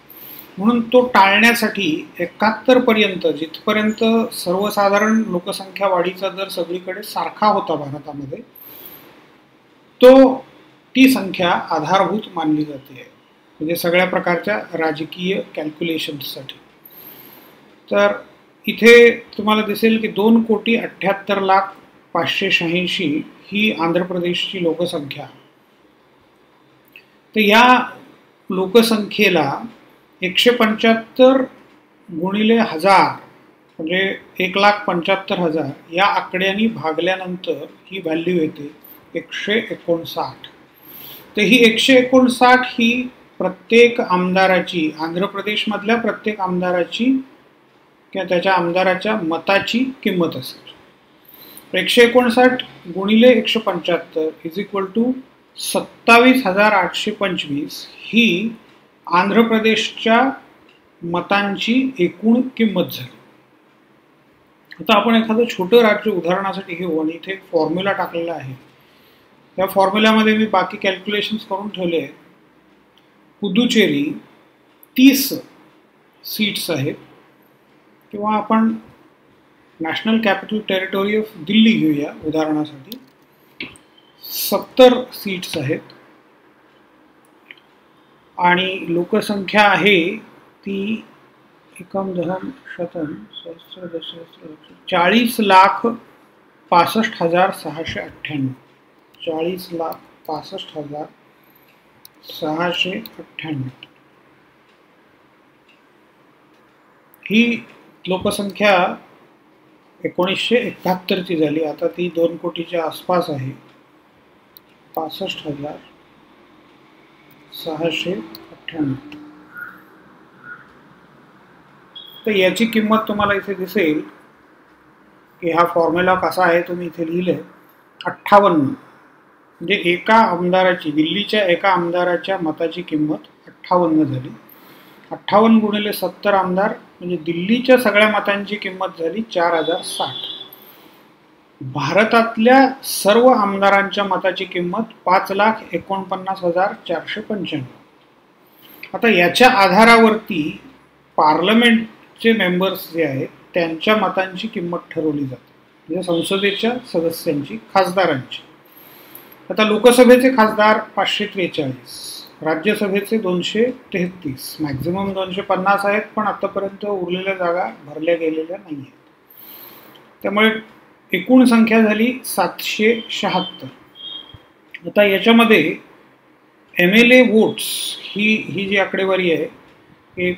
म्हणून तो टाळण्यासाठी 71 पर्यंत, जिथपर्यंत सर्वसाधारण लोकसंख्या वाढीचा दर सगळीकडे सारखा होता भारतामध्ये, ती संख्या आधारभूत मानली जाते, म्हणजे सगळ्या प्रकारच्या राजकीय कॅल्क्युलेशन्ससाठी. तर इथे तुम्हाला दिसेल की 2,78,05,586 ही आंध्र प्रदेशची लोकसंख्या. तर या लोकसंख्येला 175 गुणिले 1000 म्हणजे 1,75,000 या आकड्यांनी भागल्यानंतर ही व्हॅल्यू येते 159. तर ही 159 ही प्रत्येक आमदाराची, आंध्र प्रदेशमधल्या प्रत्येक आमदाराची किंवा त्याच्या आमदाराच्या मताची किंमत असेल. 159 गुणिले 175 इज इक्वल टू 27,825 ही आंध्र प्रदेशच्या मतांची एकूण किंमत झाली. आता आपण एखादं छोटं राज्य उदाहरणासाठी घेऊ आणि इथे एक फॉर्म्युला टाकलेला आहे. या फॉर्म्युल्यामध्ये मी बाकी कॅल्क्युलेशन्स करून ठेवले आहेत. पुदुचेरी 30 सीट्स आहेत, किंवा आपण national capital territory of Delhi घेऊया उदाहरणासाठी, 70 सीट्स आहेत आणि लोकसंख्या आहे ती 40,65,698. 40,65,698 ही लोकसंख्या 1971ची झाली. आता ती 2 कोटीच्या आसपास आहे. 65,698. तर याची किंमत तुम्हाला इथे दिसेल की हा फॉर्म्युला कसा आहे तुम्ही इथे लिहिलंय. 58 म्हणजे एका आमदाराची, दिल्लीच्या एका आमदाराच्या मताची किंमत 58 झाली. 58 गुणिले 70 आमदार म्हणजे दिल्लीच्या सगळ्या मतांची किंमत झाली 4060. भारतातल्या सर्व आमदारांच्या मताची किंमत 5,49,495. आता याच्या आधारावरती पार्लमेंटचे मेंबर्स जे आहेत त्यांच्या मतांची किंमत ठरवली जाते, म्हणजे संसदेच्या सदस्यांची, खासदारांची. आता लोकसभेचे खासदार 543, राज्यसभेचे 233, मॅक्झिमम 250 आहेत, पण आतापर्यंत उरलेल्या जागा भरल्या गेलेल्या नाही आहेत. त्यामुळे एकूण संख्या झाली 776. आता याच्यामध्ये MLA वोट्स ही जी आकडेवारी आहे हे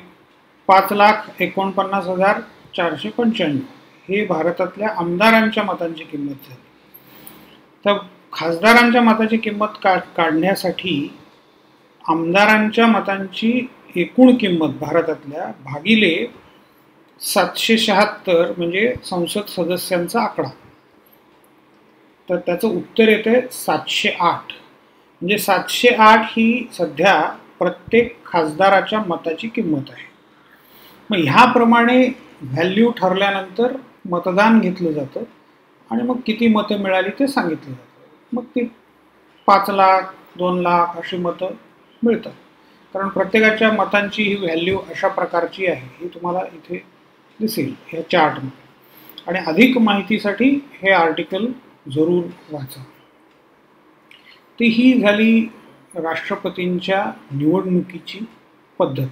5,49,495 हे भारतातल्या आमदारांच्या मतांची किंमत झाली. तर खासदारांच्या मताची किंमत काढण्यासाठी आमदारांच्या मतांची एकूण किंमत भारतातल्या भागिले 776 म्हणजे संसद सदस्यांचा आकडा. तर त्याचं उत्तर येते 708. म्हणजे 708 ही सध्या प्रत्येक खासदाराच्या मताची किंमत आहे. मग ह्याप्रमाणे व्हॅल्यू ठरल्यानंतर मतदान घेतलं जातं आणि मग किती मतं मिळाली ते सांगितलं जातं. मग ती 5 लाख 2 लाख अशी मतं मिळतात, कारण प्रत्येकाच्या मतांची ही व्हॅल्यू अशा प्रकारची आहे. ही तुम्हाला इथे दिसेल ह्या चार्टमध्ये. आणि अधिक माहितीसाठी हे आर्टिकल जरूर वाचा. ती ही झाली राष्ट्रपतींच्या निवडणुकीची पद्धत.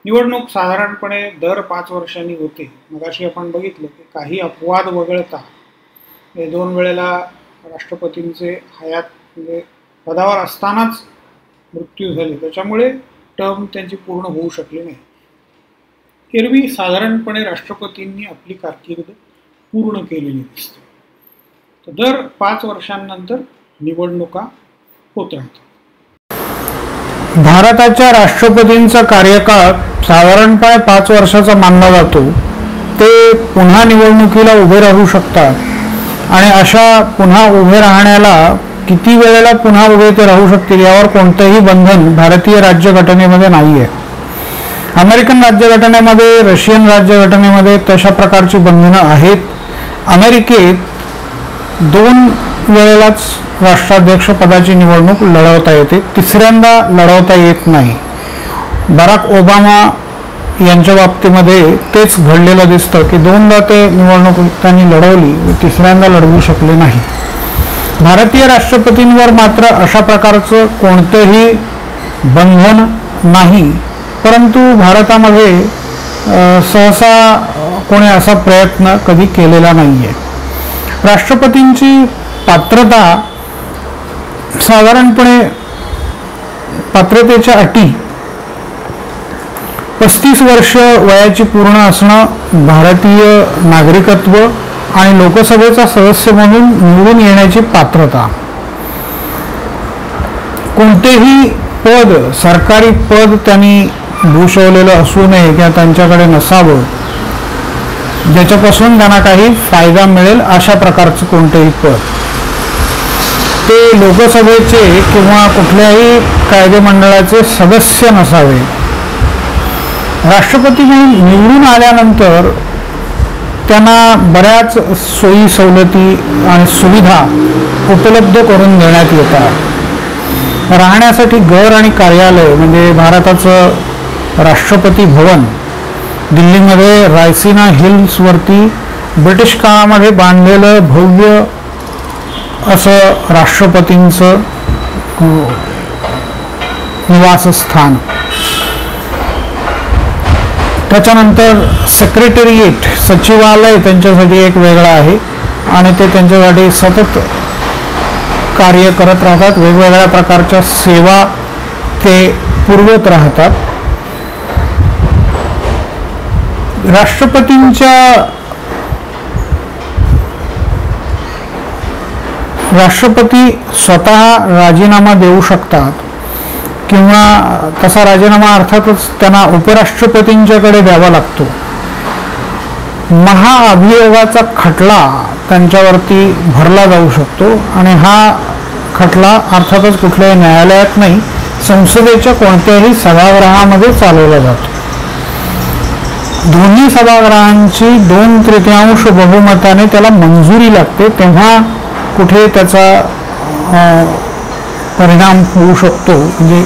निवडणूक साधारणपणे दर 5 वर्षांनी होते. मगाशी आपण बघितलं की काही अपवाद वगळता 2 वेळेला राष्ट्रपतींचे हयात म्हणजे पदावर असतानाच मृत्यू झाले, त्याच्यामुळे टर्म त्यांची पूर्ण होऊ शकली नाही. एरवी साधारणपणे राष्ट्रपतींनी आपली कारकीर्द पूर्ण केलेली दिसते. तर दर 5 वर्षांनंतर निवडणुका होत राहतात. भारताच्या राष्ट्रपतींचा कार्यकाळ साधारणपणे 5 वर्षाचा मानला जातो. ते पुन्हा निवडणुकीला उभे राहू शकतात आणि अशा पुन्हा उभे राहण्याला किती वेळेला पुन्हा उभे ते राहू शकतील यावर कोणतेही बंधन भारतीय राज्यघटनेमध्ये नाही आहे. अमेरिकन राज्यघटनेमध्ये, रशियन राज्यघटनेमध्ये तशा प्रकारची बंधनं आहेत. अमेरिकेत 2 वेळेलाच राष्ट्राध्यक्ष पदाची निवडणूक लढवता येते, तिसऱ्यांदा लढवता येत नाही. बराक ओबामा यांच्या बाबतीमध्ये तेच घडलेलं दिसतं की 2दा ते निवडणूक त्यांनी लढवली व तिसऱ्यांदा लढवू शकले नाही. भारतीय राष्ट्रपतींवर मात्र अशा प्रकारचं कोणतंही बंधन नाही, परंतु भारतामध्ये सहसा कोणी असा प्रयत्न कधी केलेला नाही आहे. राष्ट्रपतींची पात्रता साधारणपणे पात्रतेच्या अटी 35 वर्ष वयाची पूर्ण असणं, भारतीय नागरिकत्व आणि लोकसभेचा सदस्य म्हणून निवडून येण्याची पात्रता. कोणतेही पद, सरकारी पद त्यांनी भूषवलेलं असू नये किंवा त्यांच्याकडे नसावं, ज्याच्यापासून त्यांना काही फायदा मिळेल अशा प्रकारचं कोणतेही पद. ते लोकसभेचे किंवा कुठल्याही कायदेमंडळाचे सदस्य नसावे. राष्ट्रपती म्हणून निवडून आल्यानंतर त्यांना बऱ्याच सोयी सवलती आणि सुविधा उपलब्ध करून देण्यात येतात. राहण्यासाठी घर आणि कार्यालय म्हणजे भारताचं राष्ट्रपती भवन दिल्लीमध्ये रायसिना हिल्सवरती ब्रिटिश काळामध्ये बांधलेलं भव्य असं राष्ट्रपतींचं निवासस्थान. त्याच्यानंतर सेक्रेटरिएट, सचिवालय त्यांच्यासाठी एक वेगळं आहे आणि ते त्यांच्यासाठी सतत कार्य करत राहतात. वेगवेगळ्या प्रकारच्या सेवा ते पुरवत राहतात. राष्ट्रपती स्वतः राजीनामा देऊ शकतात किंवा तसा राजीनामा अर्थातच त्यांना उपराष्ट्रपतींच्याकडे द्यावा लागतो. महाअभियोगाचा खटला त्यांच्यावरती भरला जाऊ शकतो आणि हा खटला अर्थातच कुठल्याही न्यायालयात नाही, संसदेच्या कोणत्याही सभागृहामध्ये चालवला जातो. दोन्ही सभागृहांची 2/3 बहुमताने त्याला मंजुरी लागते, तेव्हा कुठे त्याचा परिणाम होऊ शकतो, म्हणजे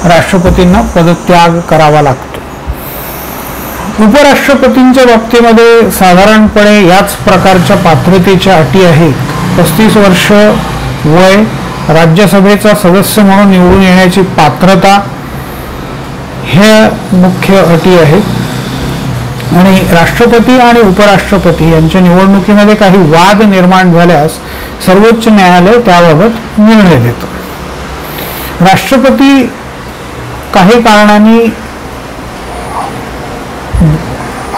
राष्ट्रपतींना पदत्याग करावा लागतो. उपराष्ट्रपतींच्या बाबतीमध्ये साधारणपणे याच प्रकारच्या पात्रतेच्या अटी आहेत. 35 वर्ष वय, राज्यसभेचा सदस्य म्हणून निवडून येण्याची पात्रता, ह्या मुख्य अटी आहेत. आणि राष्ट्रपती आणि उपराष्ट्रपती यांच्या निवडणुकीमध्ये काही वाद निर्माण झाल्यास सर्वोच्च न्यायालय त्याबाबत निर्णय देतं. राष्ट्रपती काही कारणांनी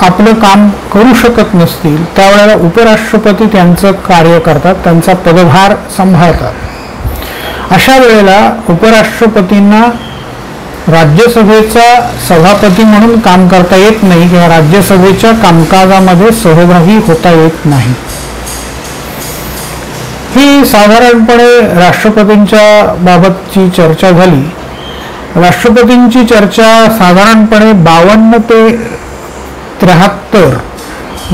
आपलं काम करू शकत नसतील त्यावेळेला उपराष्ट्रपती त्यांचं कार्य करतात, त्यांचा पदभार सांभाळतात. अशा वेळेला उपराष्ट्रपतींना राज्यसभेचा सभापती म्हणून काम करता येत नाही किंवा राज्यसभेच्या कामकाजामध्ये सहभागी होता येत नाही. ही साधारणपणे राष्ट्रपतींच्या बाबतची चर्चा झाली. राष्ट्रपतींची चर्चा साधारणपणे 52 ते 73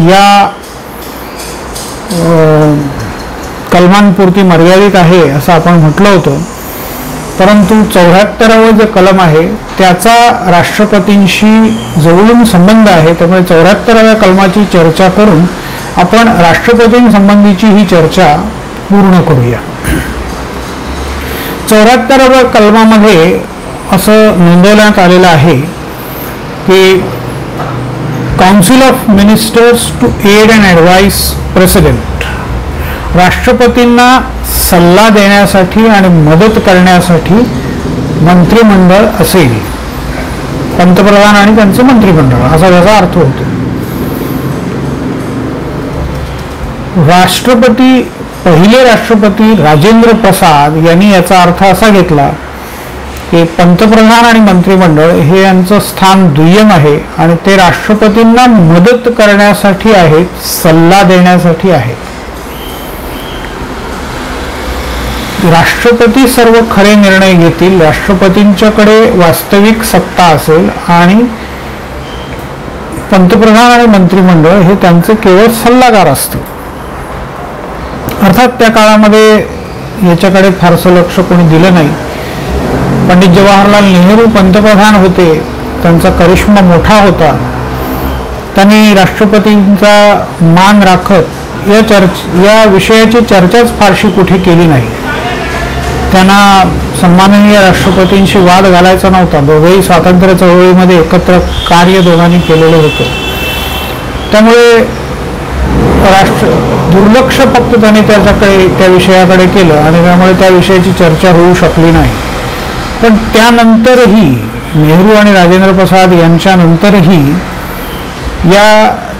या कलमांपुरती मर्यादित आहे असं आपण म्हटलं होतं, परंतु 74वं जे कलम आहे त्याचा राष्ट्रपतींशी जवळून संबंध आहे. त्यामुळे 74व्या कलमाची चर्चा करून आपण राष्ट्रपतींसंबंधीची ही चर्चा पूर्ण करूया. 74व्या कलमामध्ये असं नोंदवण्यात आलेलं आहे की council of ministers to aid and advise president, राष्ट्रपतींना सल्ला देण्यासाठी आणि मदत करण्यासाठी मंत्रिमंडळ असेल. पंतप्रधान आणि त्यांचं मंत्रिमंडळ असा त्याचा अर्थ होतो. पहिले राष्ट्रपती राजेंद्र प्रसाद यांनी याचा अर्थ असा घेतला की पंतप्रधान आणि मंत्रिमंडळ हे यांचं स्थान दुय्यम आहे आणि ते राष्ट्रपतींना मदत करण्यासाठी आहेत, सल्ला देण्यासाठी आहेत. राष्ट्रपती सर्व खरे निर्णय घेतील, राष्ट्रपतींच्याकडे वास्तविक सत्ता असेल आणि पंतप्रधान आणि मंत्रिमंडळ हे त्यांचे केवळ सल्लागार असतील. अर्थात त्या काळामध्ये याच्याकडे फारसं लक्ष कोणी दिलं नाही. पंडित जवाहरलाल नेहरू पंतप्रधान होते, त्यांचा करिश्मा मोठा होता. त्यांनी राष्ट्रपतींचा मान राखत या विषयाची चर्चाच फारशी कुठे केली नाही. त्यांना सन्माननीय राष्ट्रपतींशी वाद घालायचा नव्हता. दोघेही स्वातंत्र्य चळवळीमध्ये एकत्र कार्य दोघांनी केलेलं होतं. त्यामुळे दुर्लक्ष फक्त त्यांनी त्या विषयाकडे केलं आणि त्यामुळे त्या विषयाची चर्चा होऊ शकली नाही. पण त्यानंतरही नेहरू आणि राजेंद्र प्रसाद यांच्यानंतरही या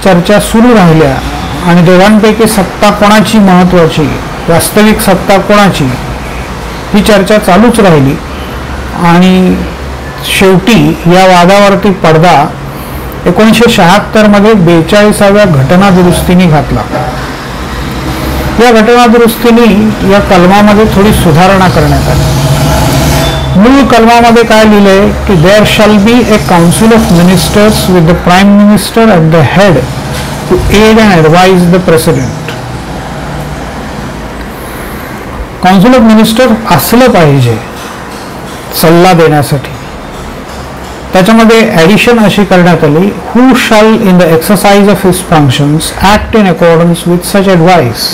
चर्चा सुरू राहिल्या आणि दोघांपैकी सत्ता कोणाची महत्वाची, वास्तविक सत्ता कोणाची, ही चर्चा चालूच राहिली आणि शेवटी या वादावरती पडदा 1976 मध्ये 42व्या घटना दुरुस्तीने घातला. या घटना दुरुस्तीने या कलमामध्ये थोडी सुधारणा करण्यात आली. मूळ कलमामध्ये काय लिहिलंय की there shall be a council of ministers with the prime minister at the head to aid and advise the president. Council of minister असलं पाहिजे सल्ला देण्यासाठी. त्याच्यामध्ये ॲडिशन अशी करण्यात आली, who shall in the exercise of his functions act in accordance with such advice.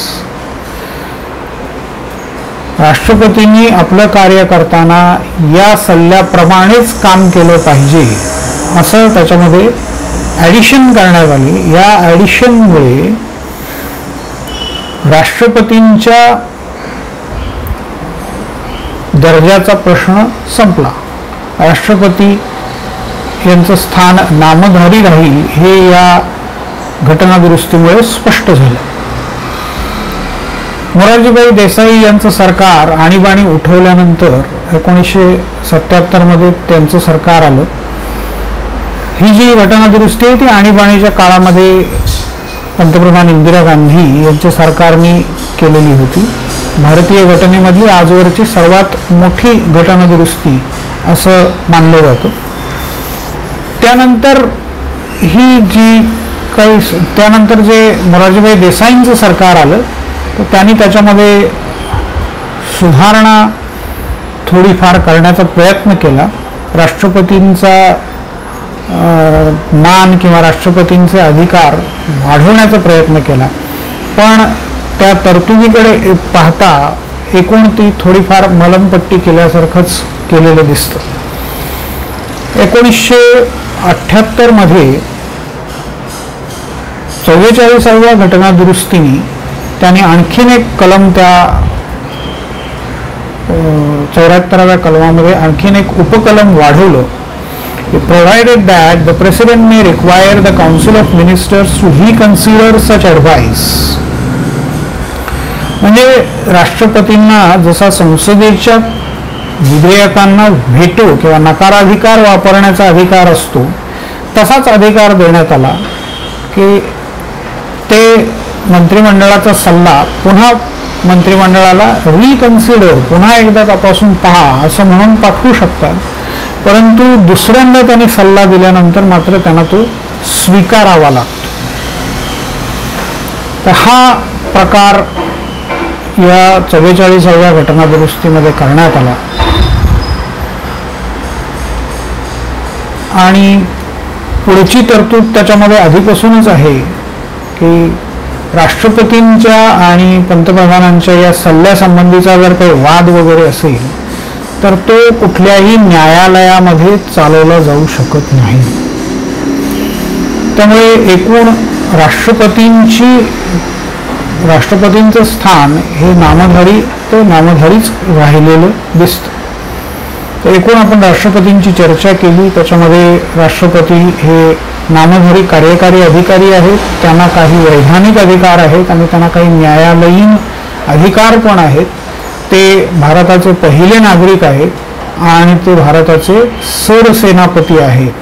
राष्ट्रपतींनी आपलं कार्य करताना या सल्ल्याप्रमाणेच काम केलं पाहिजे असं त्याच्यामध्ये ॲडिशन करण्यात आली. या ॲडिशनमुळे राष्ट्रपतींच्या दर्जाचा प्रश्न संपला. राष्ट्रपती यांचं स्थान नामधारी राहील हे या घटना दुरुस्तीमुळे स्पष्ट झालं. मोरारजीभाई देसाई यांचं सरकार आणीबाणी उठवल्यानंतर 1977 मध्ये त्यांचं सरकार आलं. ही जी घटना दुरुस्ती आहे ती आणीबाणीच्या काळामध्ये पंतप्रधान इंदिरा गांधी यांच्या सरकारने केलेली होती. भारतीय घटनेमधली आजवरची सर्वात मोठी घटना दुरुस्ती असं मानलं जातं. त्यानंतर त्यानंतर जे मोरारजीभाई देसाईंचं सरकार आलं तर त्यांनी त्याच्यामध्ये सुधारणा थोडीफार करण्याचा प्रयत्न केला. राष्ट्रपतींचा मान किंवा राष्ट्रपतींचे अधिकार वाढवण्याचा प्रयत्न केला. पण त्या तरतुदीकडे पाहता एकूण ती थोडीफार मलमपट्टी केल्यासारखंच केलेलं दिसतं. 1978 मध्ये 44व्या घटना दुरुस्तीने त्याने आणखीन एक कलम, त्या 74व्या कलमामध्ये आणखीन एक उपकलम वाढवलं. Provided that the president may require the council of ministers to reconsider such advice. म्हणजे राष्ट्रपतींना जसा संसदेच्या विधेयकांना व्हेटो किंवा नकाराधिकार वापरण्याचा अधिकार असतो तसाच अधिकार देण्यात आला की ते मंत्रिमंडळाचा सल्ला पुन्हा मंत्रिमंडळाला रिकन्सिडर, पुन्हा एकदा तपासून पहा असं म्हणून पाठवू शकतात. परंतु दुसऱ्यांदा त्यांनी सल्ला दिल्यानंतर मात्र त्यांना तो स्वीकारावा लागतो. तर हा प्रकार या 44व्या घटना दुरुस्तीमध्ये करण्यात आला आणि पुढची तरतूद त्याच्यामध्ये आधीपासूनच आहे की राष्ट्रपतींच्या आणि पंतप्रधानांच्या या सल्ल्यासंबंधीचा जर काही वाद वगैरे असेल तर तो कुठल्याही न्यायालयामध्ये चालवला जाऊ शकत नाही. त्यामुळे एकूण राष्ट्रपतींचं स्थान हे नामधारीच राहिलेलं दिसतं. तर एकूण आपण राष्ट्रपतींची चर्चा केली. त्याच्यामध्ये राष्ट्रपती हे नामधारी कार्यकारी अधिकारी आहेत, त्यांना काही वैधानिक अधिकार आहेत आणि त्यांना काही न्यायालयीन अधिकार पण आहेत. ते भारताचे पहिले नागरिक आहेत आणि ते भारताचे सरसेनापती आहेत.